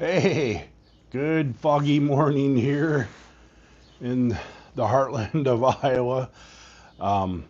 Hey, good foggy morning here in the heartland of Iowa. Um,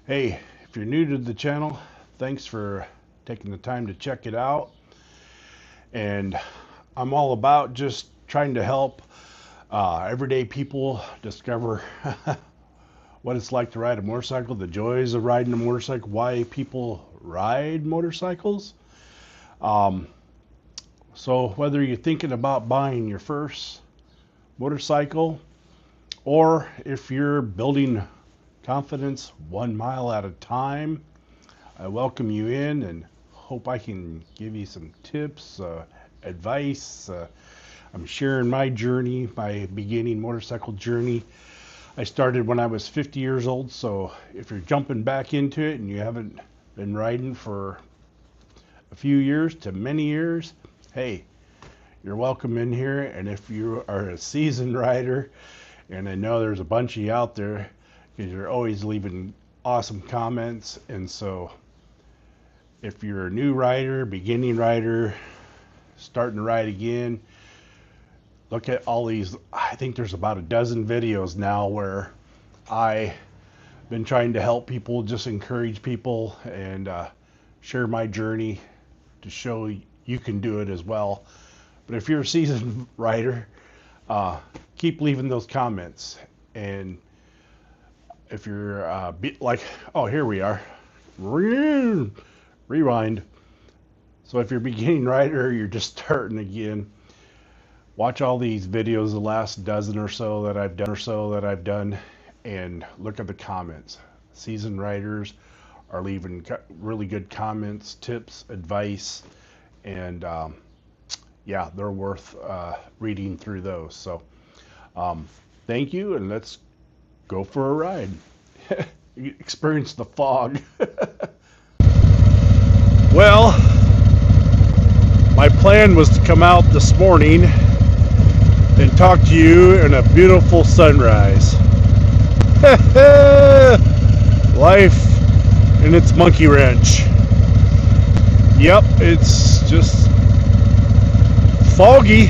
hey, if you're new to the channel, thanks for taking the time to check it out. And I'm all about just trying to help everyday people discover what it's like to ride a motorcycle, the joys of riding a motorcycle, why people ride motorcycles. So whether you're thinking about buying your first motorcycle, or if you're building confidence 1 mile at a time, I welcome you in and hope I can give you some tips, advice. I'm sharing my journey, my beginning motorcycle journey. I started when I was 50 years old, so if you're jumping back into it and you haven't been riding for a few years to many years, hey, you're welcome in here. And if you are a seasoned rider, and I know there's a bunch of you out there because you're always leaving awesome comments, and so if you're a new rider, beginning rider, starting to ride again, look at all these. I think there's about a dozen videos now where I've been trying to help people, just encourage people, and share my journey to show you can do it as well. But if you're a seasoned rider, keep leaving those comments. And if you're like, oh, here we are, rewind. So if you're a beginning rider, you're just starting again, watch all these videos, the last dozen or so that I've done, and look at the comments. Seasoned riders are leaving really good comments, tips, advice, and yeah, they're worth reading through those. So thank you, and let's go for a ride. Experience the fog. Well, my plan was to come out this morning and talk to you in a beautiful sunrise. Life in its monkey wrench. Yep, it's just foggy.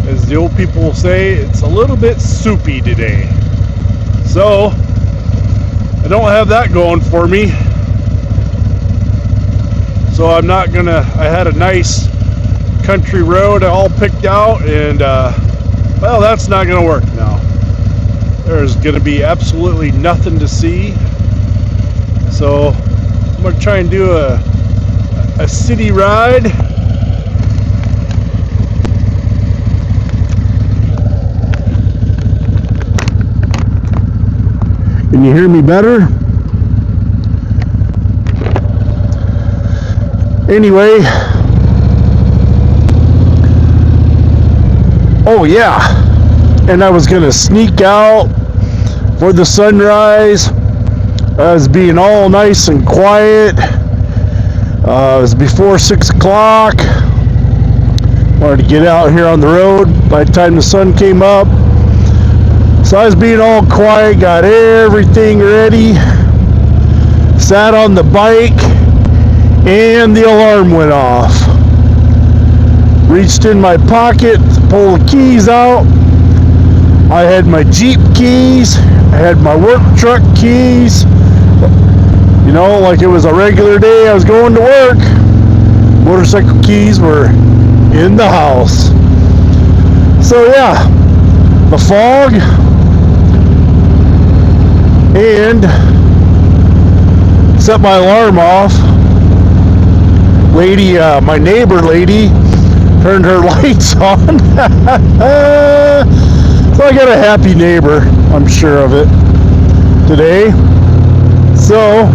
As the old people say, it's a little bit soupy today. So, I don't have that going for me. So I'm not gonna, I had a nice country road all picked out, and well, that's not gonna work now. There's gonna be absolutely nothing to see. So I'm gonna try and do a city ride. Can you hear me better? Anyway, oh yeah, and I was gonna sneak out for the sunrise. I was being all nice and quiet. It was before 6 o'clock. Wanted to get out here on the road by the time the sun came up. So I was being all quiet, got everything ready, sat on the bike, and the alarm went off. Reached in my pocket to pull the keys out. I had my Jeep keys, I had my work truck keys, you know, like it was a regular day. I was going to work. Motorcycle keys were in the house. So yeah, the fog, and set my alarm off. Lady, my neighbor lady, turned her lights on. So I got a happy neighbor, I'm sure of it, today. So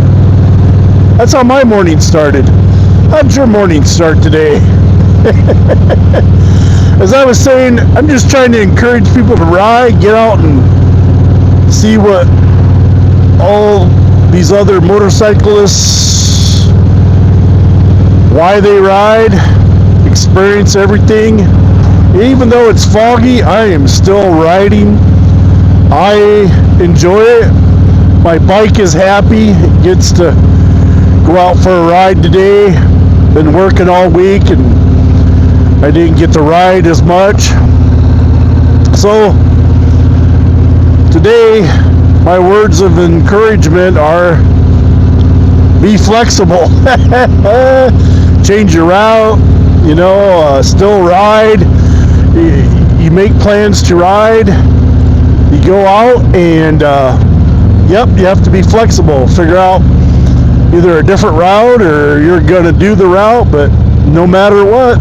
that's how my morning started. How'd your morning start today? As I was saying, I'm just trying to encourage people to ride, get out and see what all these other motorcyclists, why they ride, experience everything. Even though it's foggy, I am still riding. I enjoy it. My bike is happy. It gets to go out for a ride today. Been working all week and I didn't get to ride as much. So today, my words of encouragement are be flexible. Change your route, still ride. You make plans to ride. You go out and, you have to be flexible. Figure out either a different route or you're going to do the route, but no matter what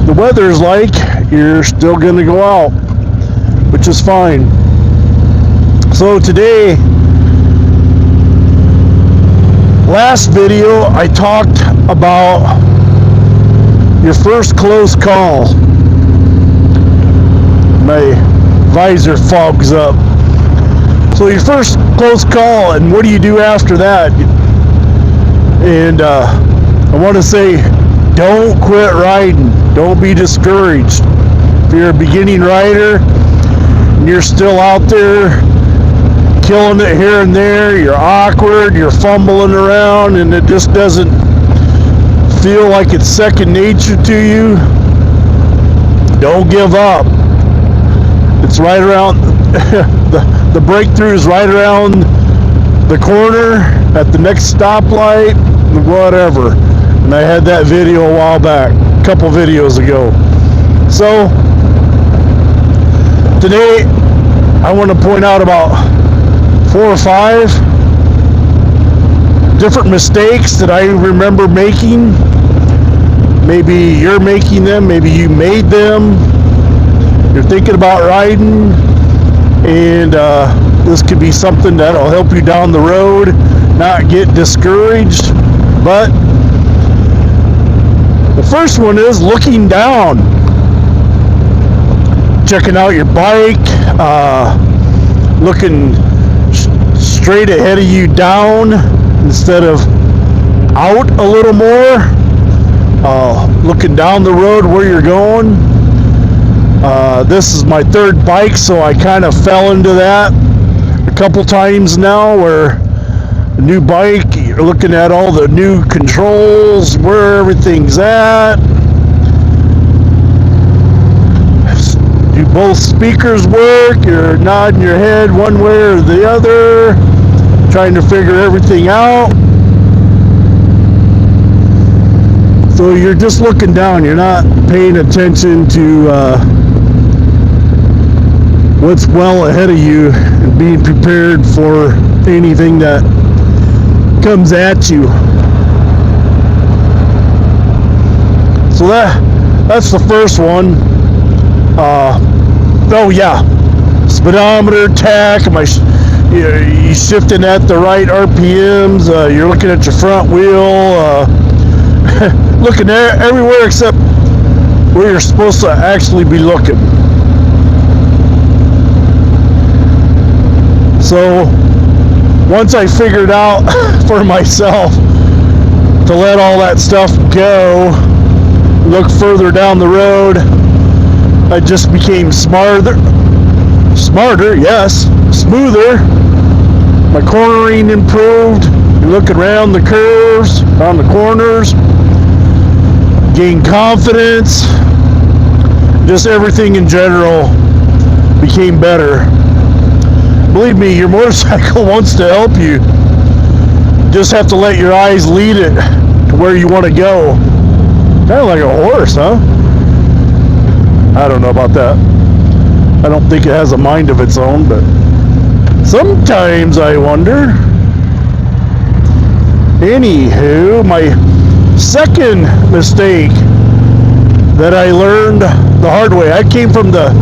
the weather's like, you're still going to go out, which is fine. So today, last video, I talked about your first close call. My visor fogs up. So your first close call, and what do you do after that? And I want to say, don't quit riding. Don't be discouraged. If you're a beginning rider and you're still out there killing it here and there, you're awkward, you're fumbling around, and it just doesn't feel like it's second nature to you, don't give up. It's right around, the breakthrough is right around the corner at the next stoplight, whatever. And I had that video a while back, a couple videos ago. So today I want to point out about 4 or 5 different mistakes that I remember making. Maybe you're making them, maybe you made them. You're thinking about riding, and this could be something that'll help you down the road, not get discouraged. But the first one is looking down, checking out your bike, looking straight ahead of you down instead of out a little more, looking down the road where you're going. This is my 3rd bike, so I kind of fell into that a couple times now, where a new bike, you're looking at all the new controls, where everything's at. Do both speakers work? You're nodding your head one way or the other, trying to figure everything out. So you're just looking down, you're not paying attention to what's well ahead of you and being prepared for anything that comes at you. So that's the first one. Speedometer, tach, you shifting at the right RPMs, you're looking at your front wheel, looking everywhere except where you're supposed to actually be looking. So once I figured out for myself to let all that stuff go, look further down the road, I just became smarter, yes, smoother. My cornering improved. You look around the curves, around the corners, gain confidence. Just everything in general became better. Believe me, your motorcycle wants to help you. You just have to let your eyes lead it to where you want to go. Kind of like a horse, huh? I don't know about that. I don't think it has a mind of its own, but sometimes I wonder. Anywho, my second mistake that I learned the hard way. I came from the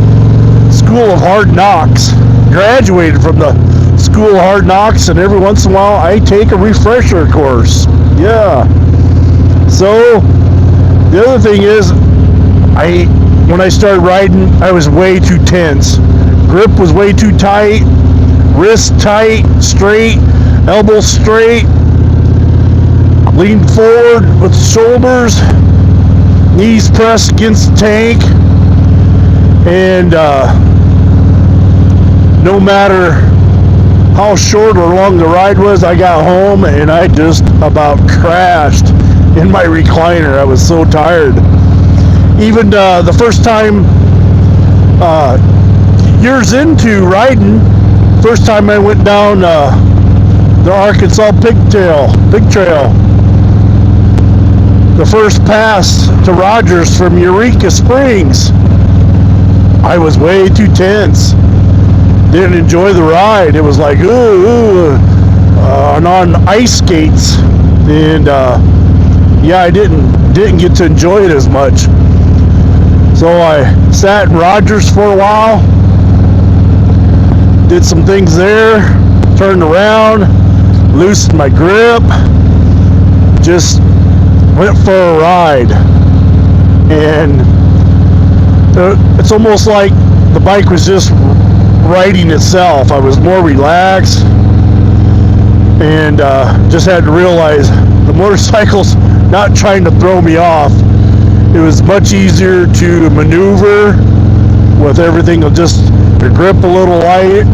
School of Hard Knocks, graduated from the School of Hard Knocks, and every once in a while I take a refresher course. Yeah. So the other thing is, when I started riding, I was way too tense. Grip was way too tight, wrist tight, straight, elbow straight, lean forward with the shoulders, knees pressed against the tank, and no matter how short or long the ride was, I got home and I just about crashed in my recliner. I was so tired. Even the first time, years into riding, first time I went down the Arkansas Pig Trail, the first pass to Rogers from Eureka Springs, I was way too tense. Didn't enjoy the ride. It was like, and on ice skates, and yeah, I didn't get to enjoy it as much. So I sat in Rogers for a while, did some things there, turned around, loosened my grip, just went for a ride. And it's almost like the bike was just riding itself. I was more relaxed, and just had to realize the motorcycle's not trying to throw me off. It was much easier to maneuver with everything, just your grip a little light,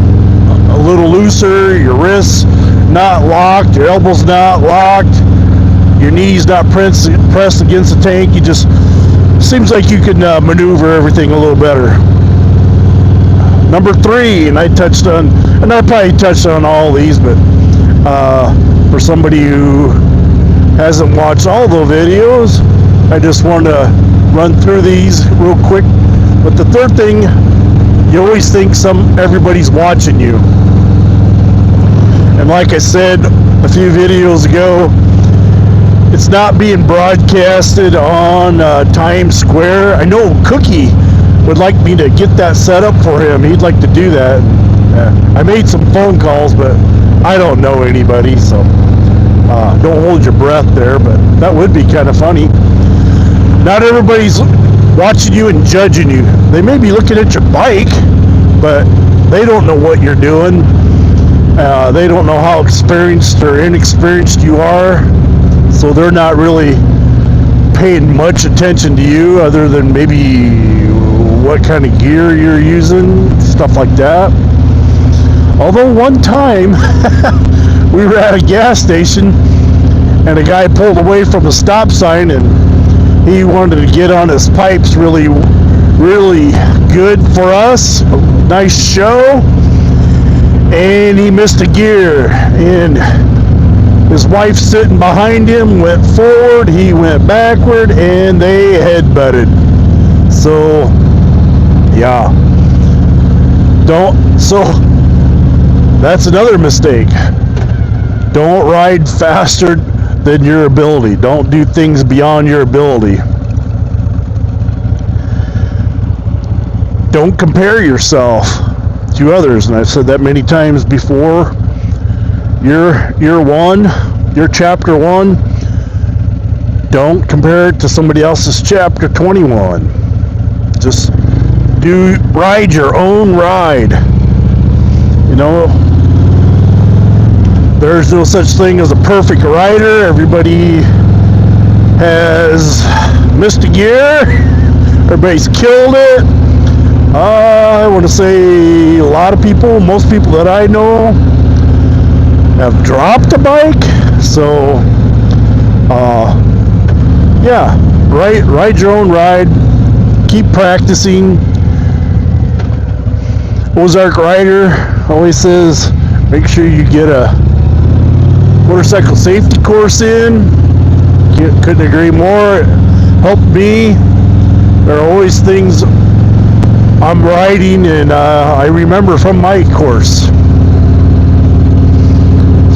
a little looser, your wrists not locked, your elbows not locked, your knees not pressed against the tank. You just, seems like you can maneuver everything a little better. Number 3, and I probably touched on all these, but for somebody who hasn't watched all the videos, I just want to run through these real quick. But the third thing, you always think everybody's watching you. And like I said a few videos ago, it's not being broadcasted on Times Square. I know Cookie would like me to get that set up for him. He'd like to do that. I made some phone calls, but I don't know anybody, so don't hold your breath there, but that would be kind of funny. Not everybody's watching you and judging you. They may be looking at your bike, but they don't know what you're doing. They don't know how experienced or inexperienced you are, so they're not really paying much attention to you other than maybe what kind of gear you're using, stuff like that. Although one time we were at a gas station and a guy pulled away from a stop sign and he wanted to get on his pipes really good for us. Nice show. And he missed a gear. And his wife sitting behind him went forward, he went backward, and they head-butted. So, yeah. So, that's another mistake. Don't ride faster than your ability. Don't do things beyond your ability. Don't compare yourself to others, and I've said that many times before. You're chapter 1. Don't compare it to somebody else's chapter 21. Just ride your own ride. You know, there's no such thing as a perfect rider. Everybody has missed a gear. Everybody's killed it. I want to say a lot of people, most people that I know, have dropped a bike. So, yeah, ride your own ride. Keep practicing. Ozark Rider always says, make sure you get a motorcycle safety course in. Couldn't agree more. It helped me. There are always things I'm riding and I remember from my course.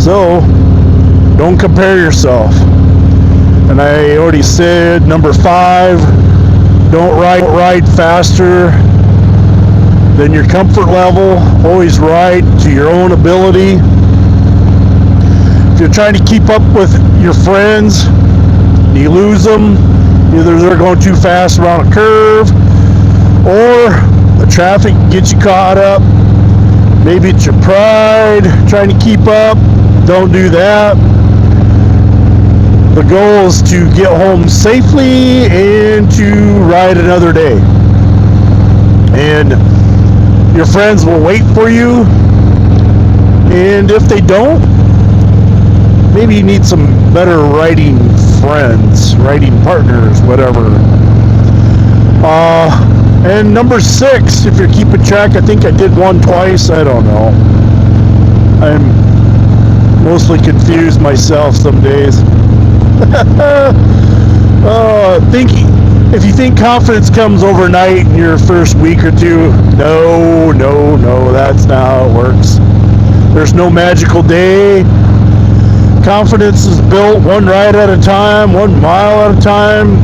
So, don't compare yourself. And I already said, number 5, don't ride faster than your comfort level. Always ride to your own ability. If you're trying to keep up with your friends, you lose them. Either they're going too fast around a curve, or the traffic gets you caught up. Maybe it's your pride trying to keep up. Don't do that. The goal is to get home safely and to ride another day. And your friends will wait for you. And if they don't, maybe you need some better riding friends, riding partners, whatever. And number 6, if you're keeping track, I think I did one twice. I don't know. I'm mostly confused myself some days. If you think confidence comes overnight in your first week or two, no, that's not how it works. There's no magical day. Confidence is built one ride at a time, 1 mile at a time,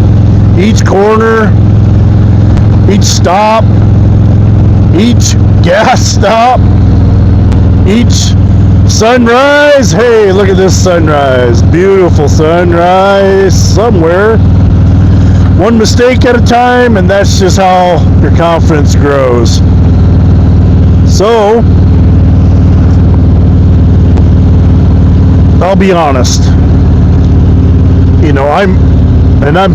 each corner, each stop, each gas stop, each sunrise. Hey, look at this sunrise. Beautiful sunrise somewhere. One mistake at a time, and that's just how your confidence grows. So, I'll be honest. You know, I'm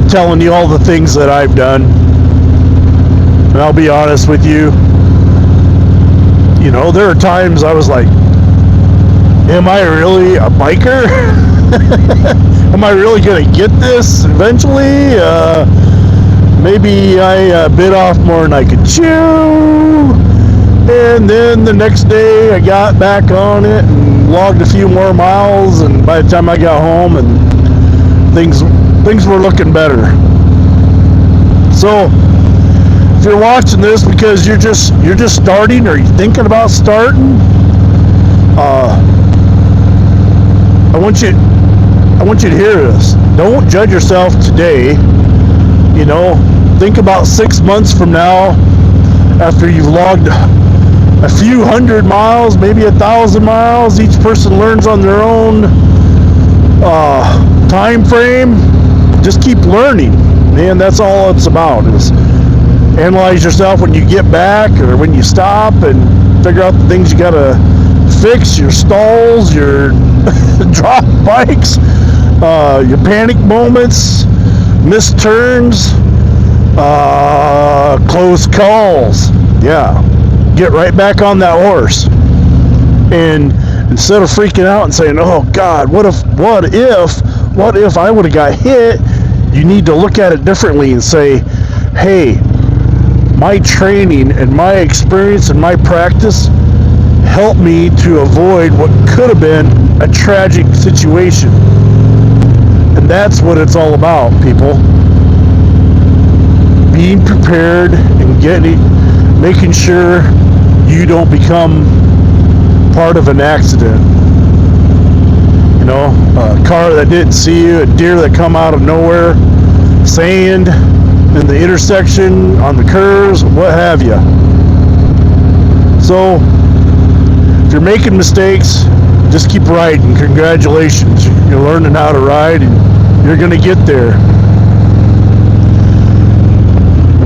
telling you all the things that I've done. And I'll be honest with you. You know, there are times I was like, am I really a biker? Am I really going to get this eventually? Maybe I bit off more than I could chew. And then the next day I got back on it and logged a few more miles, and by the time I got home, and things were looking better. So if you're watching this because you're just starting, or you're thinking about starting, I want you to hear this. Don't judge yourself today. You know, think about 6 months from now, after you've logged a few hundred miles, maybe 1,000 miles. Each person learns on their own time frame. Just keep learning, man. That's all it's about, is analyze yourself when you get back or when you stop, and figure out the things you gotta fix, your stalls, your drop bikes, your panic moments, missed turns, close calls. Yeah, get right back on that horse. And instead of freaking out and saying, oh God, what if I would have got hit, you need to look at it differently and say, hey, my training and my experience and my practice helped me to avoid what could have been a tragic situation. And that's what it's all about, people. Being prepared and making sure you don't become part of an accident. You know, a car that didn't see you, a deer that come out of nowhere, sand in the intersection, on the curves, what have you. So, if you're making mistakes, just keep riding. Congratulations. You're learning how to ride, and you're going to get there.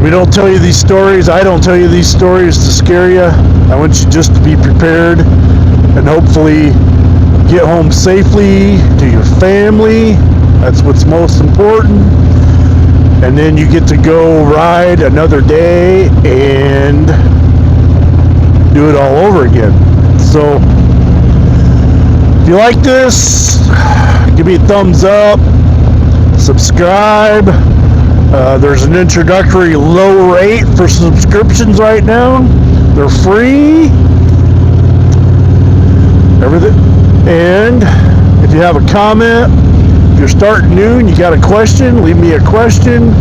We don't tell you these stories. I don't tell you these stories to scare you. I want you just to be prepared and hopefully get home safely to your family. That's what's most important. And then you get to go ride another day and do it all over again. So if you like this, give me a thumbs up, subscribe. There's an introductory low rate for subscriptions right now. They're free. Everything. And if you have a comment, if you're starting new and you got a question, leave me a question.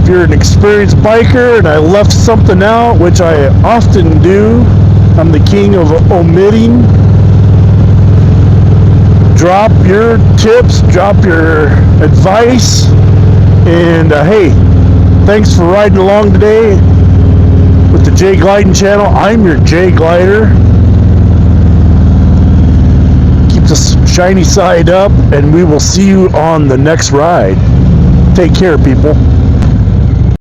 If you're an experienced biker and I left something out, which I often do, I'm the king of omitting. Drop your tips, drop your advice. And hey, thanks for riding along today with the Jay Gliding channel. I'm your Jay Glider. Keep the shiny side up, and we will see you on the next ride. Take care, people.